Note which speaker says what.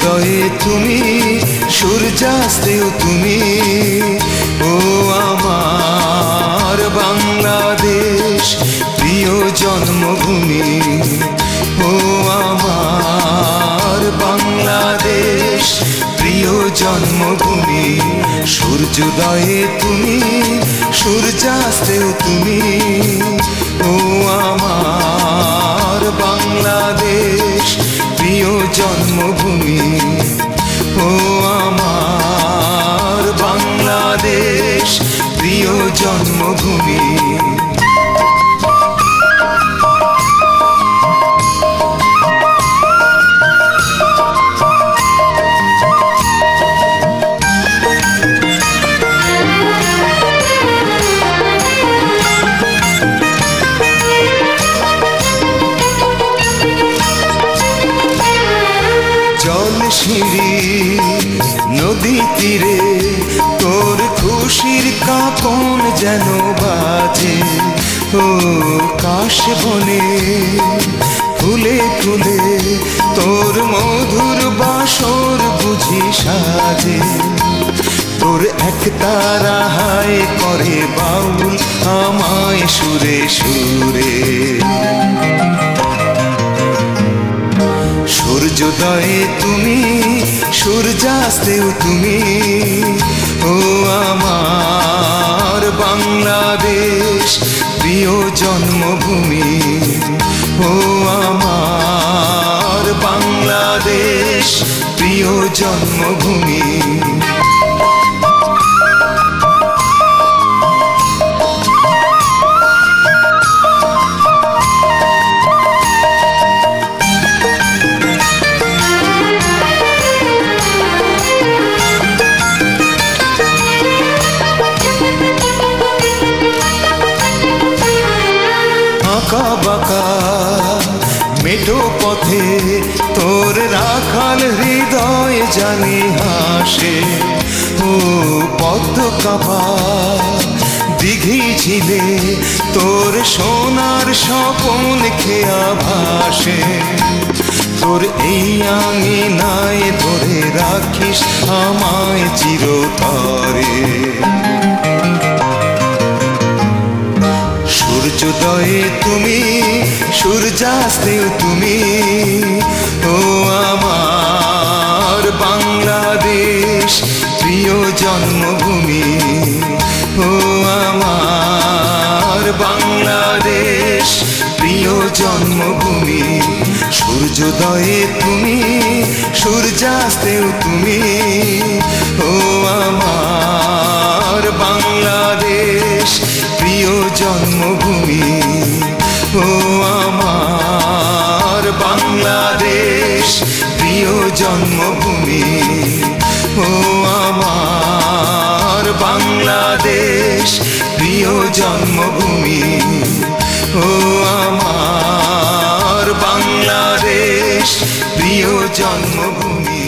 Speaker 1: সূর্যোদয়ে তুমি, সূর্যাস্তেও তুমি। ও আমার বাংলাদেশ, প্রিয় জন্মভূমি। ও আমার বাংলাদেশ, প্রিয় জন্মভূমি। সূর্যোদয়ে তুমি, সূর্যাস্তেও তুমি। ও আমার বাংলাদেশ, প্রিয় জন্মভূমি। ও আমার বাংলাদেশ, প্রিয় জন্মভূমি। জলশিরি নদী তীরে তোর খুশির কাঁপন যেন বাজে। ও কাশ বনে ফুলে ফুলে তোর মধুর বাসর বুঝি সাজে। তোর এক তারা হায় করে বাউল আমায় সুরে সুরে। সূর্যোদয়ে তুমি, সূর্যাস্তেও তুমি। ও আমার বাংলাদেশ, প্রিয় জন্মভূমি। ও আমার বাংলাদেশ, প্রিয় জন্মভূমি। আঁকা বাঁকা মেঠো পথে তোর রাখাল হৃদয় জানি হাসে। ও পদ্ম কাপা দিঘি ঝিলে তোর সোনার স্বপন খেয়া ভাসে। তোর এই আঙিনায় ধরে রাখিস আমায় চিরতরে। সূর্যোদয়ে তুমি, সূর্যাস্তেও তুমি। ও আমার বাংলাদেশ, প্রিয় জন্মভূমি। ও আমার বাংলাদেশ, প্রিয় জন্মভূমি। সূর্যোদয়ে তুমি, সূর্যাস্তেও তুমি। ও আমার বাংলাদেশ, প্রিয় জন্মভূমি। ও আমার বাংলাদেশ, প্রিয় জন্মভূমি। ও আমার বাংলাদেশ, প্রিয় জন্মভূমি। ও আমার বাংলাদেশ, প্রিয় জন্মভূমি।